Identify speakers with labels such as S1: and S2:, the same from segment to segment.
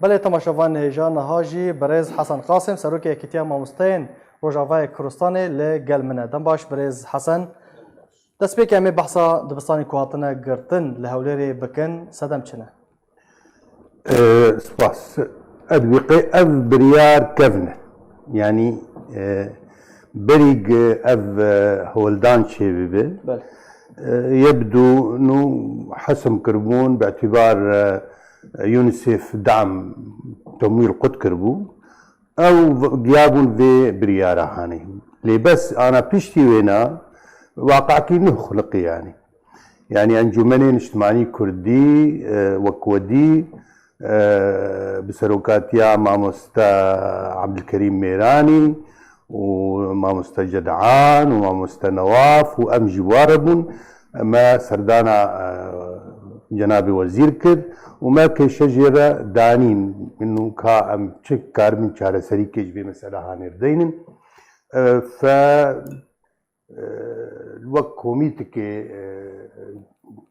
S1: بله تماشاوان هیجان هاجی برز حسن قاسم سروک اکتیا مامستین روجاوای کردستان لگل منه دم باش برز حسن دست بی که امی بحثا دبستانی کوهاتنا گرتن لهولری بکن صدم چنه
S2: سپاس ادوقي اف بريار كفنه يعني بريق اف هولدان شيبي
S1: بله
S2: يبدو انه حسم كربون باعتبار يونيسيف دعم تمويل قد كربو او غيابون في بريارة هاني لي بس انا بيشتي وينا واقع كي نخلق يعني انجمنين اجتماعي كردي وكودي بسروكاتيا ماموستا عبد الكريم ميراني وماموستا جدعان وماموستا نواف وام جواربون ما سردانا جناب وزير كر وما كي شجرة دانين انه كا ام تشك كار من شارع سريكي جبي مسألة هانير دينن ف الوقت كوميتك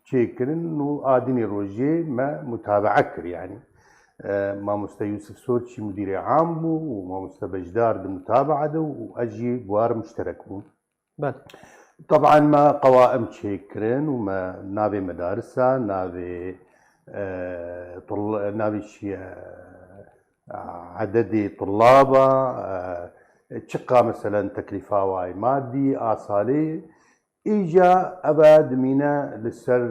S2: شيكرن انه ادني روجي ما متابعه كر يعني ماموستا يوسف سورتشي مدير عام بو وماموستا بجدار المتابعه دو واجي بوار مشترك بو
S1: بله
S2: طبعا ما قوائم شيكرن وما نابي مدارسها نابي نابي شي عدد طلابه تشقى مثلا تكلفة واي مادي آصالي إيجا أباد مينا للسر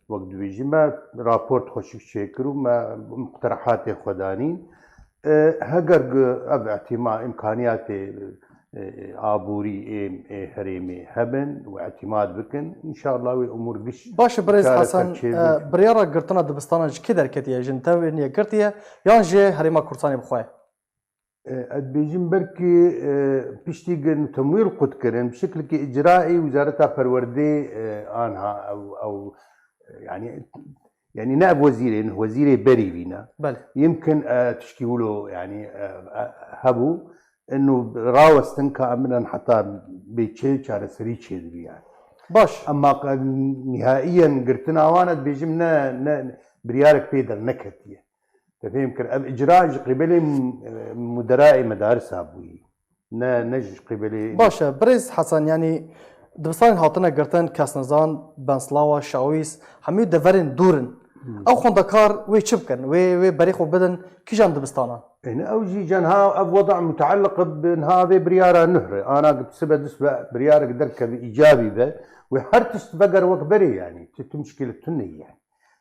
S2: وقت بيجي ما رابورت خوشك شكرو ما مقترحات خدانين هقر أب اعتماد إمكانيات عبوري هريمي هبن واعتماد بكن إن شاء الله والأمور قش
S1: باش برز حسن بريارة قرطنا دبستانا كده كتيا جنتاوي نيا قرطيا يانجي هريما كورساني بخواي
S2: ادبيجن بركي بيشتيجن تمويل قد كرن بشكل اجرائي وزارتها فروردي انها او يعني نائب وزيرين وزيري بري بينا
S1: بله
S2: يمكن تشكيوا له يعني هبو انه راوستن كاملا حتى بيتشي على سريتشي يعني
S1: باش
S2: اما نهائيا قرتنا وانا بيجمنا بريارك بيدر نكتيه تفهم كر اجراء قبلي مدراء مدارس ابوي نج قبلي
S1: باشا برز حسن يعني دبستان هاتنا قرتن كاسنزان بنسلاوا شاويس حميد دفرن دورن او خندكار وي تشبكن وي بريخو بدن كيجان دبستانا
S2: هنا اوجي جنها وضع متعلق بانها برياره نهر انا قلت سبب برياره دركب ايجابي به وحرتش بقر وكبري يعني مشكله تني يعني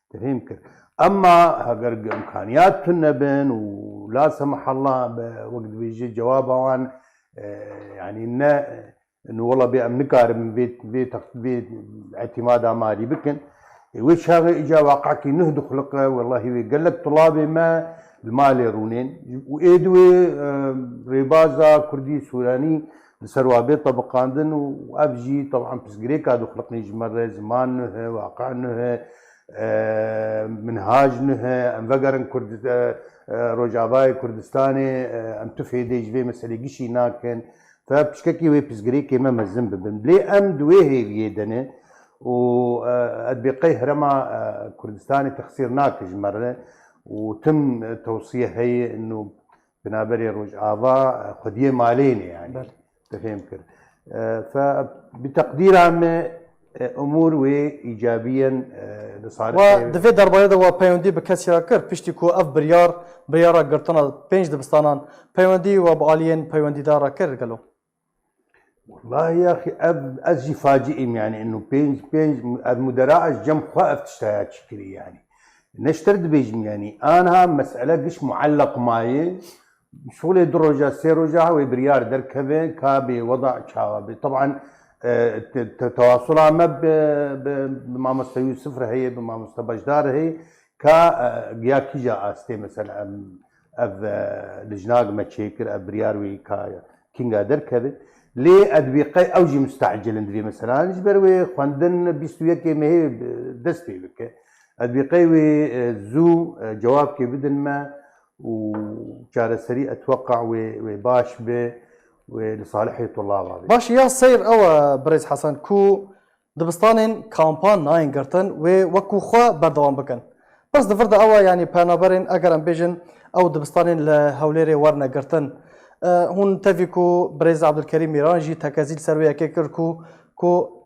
S2: تفهم كر اما هقر امكانيات تنبن ولا سمح الله وقت بيجي جوابه وان يعني انه والله بامنكار من بيت اعتماد مالي بكن وش هذا اجا واقعك نهد خلقه والله قال لك طلابي ما المال يرونين وايدوي ريبازا كردي سوراني لسروابي طبقاندن وابجي طبعا بسجريكا دو خلقني جمره زمان واقع منهاج نها ام فقرن كرد روجاباي كردستاني ام تفيدي جبي مسألة قشي ناكن فبشككي وي بسقري كيما مزن ببن لي ام دويه بيدنه و ادبقي هرما كردستاني تخسير ناكج مرة وتم توصية هي انه بنابري روجابا خديه مالين يعني تفهم كده فبتقديرها امور وايجابيا لصالح
S1: ودفي دربايدا و بيوندي بكسيرا كر بيشتي كو اف بريارا قرطنا بينج دبستانان بيوندي و بالين بيوندي دارا كر قالوا
S2: والله يا اخي ازي فاجئم يعني انه بينج المدراء جم خاف تشتهيات شكري يعني نشترد بيجم يعني انا مساله قش معلق معي شغله دروجه سيروجا وبريار دركبه كابي وضع شاوبي طبعا تواصلها ما بماموستا يوسف هي بماموستا بجدار هي كا كيجا استي مثلا اف لجناق ما تشيكر ابرياروي كا كينغا دركبه لي ادبيقي اوجي مستعجل ندري مثلا جبروي خندن بيستويا كي هي دستي بك ادبيقي زو جواب كي بدن ما وشار سريع اتوقع وباش به ولصالح طلاب
S1: باش يا سير او بريز حسن كو دبستانين كامبان ناين قرتن وكو خوا بردوام بكن بس دفرد أوا يعني بنابرين أجر أم بيجن أو دبستانين لهوليري ورنا قرتن هون تفيكو بريز عبد الكريم ميرانجي تكازيل سروية كيكركو كو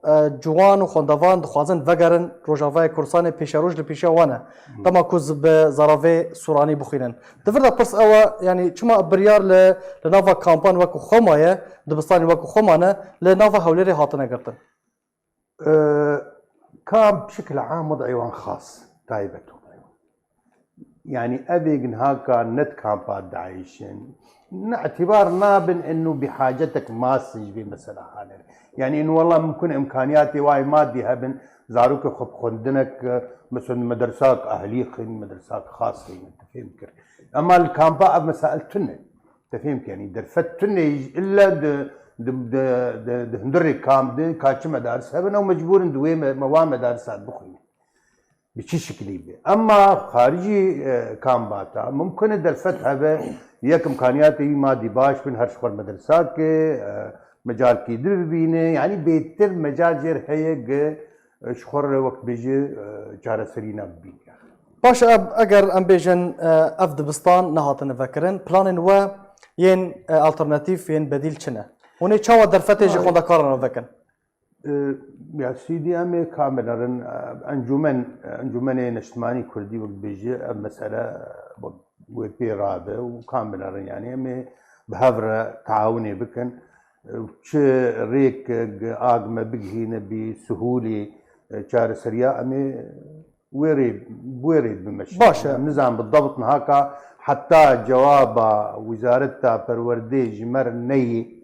S1: جوان و خوندوان دخوازن وگرن روجاوای کورسان پیشروج لپیشه وانه تما کوز به زراوی سورانی بخینن دفرد پرس أوا يعني چما بريار لنافا كامبان وكو خمايا دبستاني وكو خمانه لنافا هوليري هاتنا قرتن
S2: كان بشكل عام وضع ايوان خاص تايبته يعني ابي هاكا نت كامبات داعيشن اعتبار نابن انه بحاجتك ماسنج بمسألة هذا يعني انه والله ممكن امكانياتي واي مادي هبن زاروك خب خندنك مثلا مدرسات اهليه مدرسات خاصه انت فهمت اما الكامبا مسائل تنه انت فهمت يعني درفت تنه الا د هندري كامب دي كاتش مدارس هبن او مجبور دوي مواد مدارس بخوي بشي شكلي اما خارجي كامباتا ممكن درفت هبه يك امكانياتي مادي باش بين هر شخور مدرسات كي مجال كي بينه يعني بيتر مجال جير هيك شخور وقت بيجي جارة سرينا بين
S1: باش اگر ام بيجن اف دبستان نهاتن فكرن بلانن و ين الترناتيف ين بديل چنه هوني چاوا درفته جي خوندا كارن فكن
S2: يا سيدي امي كاملا انجمن نشتماني كردي وقت بيجي مسألة وبي رابع وكاملا يعني امي بهفرة تعاوني بكن وش ريك آقمة بجهينا بسهولة شار سريع أمي ويريد بمشي
S1: باشا
S2: نظام بالضبط هكا حتى جواب وزارتها پروردي مر ني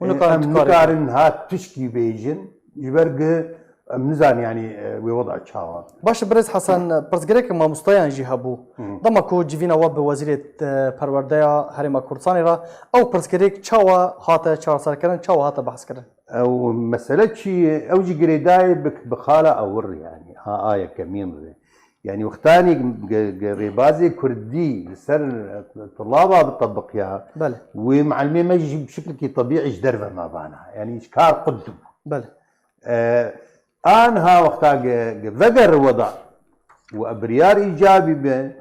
S2: نكارن هات تشكي بيجن جبرق نزان يعني ووضع تشاوا
S1: باش برز حسن برزگريك ما مستيان جي هبو دمكو جيفينا وب وزيرة پرورديا هرما كردستان را او برزگريك تشاوا هاتا تشار سركرن تشاوا هاتا بحث كرن
S2: او مسألة شي او جي قريداي بخالة اور يعني ها آية كمين يعني وقتاني ريبازي كردي سر طلابها بتطبقيها
S1: بله
S2: ومعلمين ما يجي بشكل طبيعي جدربه ما بانها يعني اشكار قدم
S1: بله
S2: انها وقتها ذكر وضع وابريار ايجابي به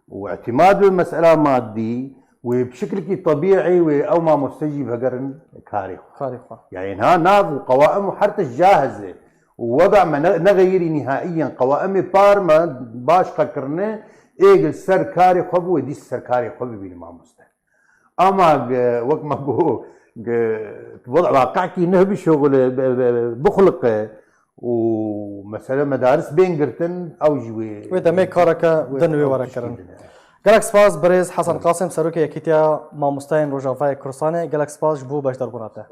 S2: واعتماد المساله مادي وبشكل طبيعي او ما مستجيب هقرن كاريخ يعني ها ناب وقوائم حتى جاهزه ووضع ما نغير نهائيا قوائم بار ما باش فكرنا ايجل سركاري خب ودي السركاري خب بين ما مستحيل اما وقت ما هو وضع واقعي نهبي شغل بخلقه ومثلا مدارس بين قرتن او جوي
S1: ويدا مي كاركا دنوي ورا كرن جالكس باز بريز حسن قاسم سروكي يكيتيا ما مستين روجافاي كروساني جالكس باز جبو باش دربوناته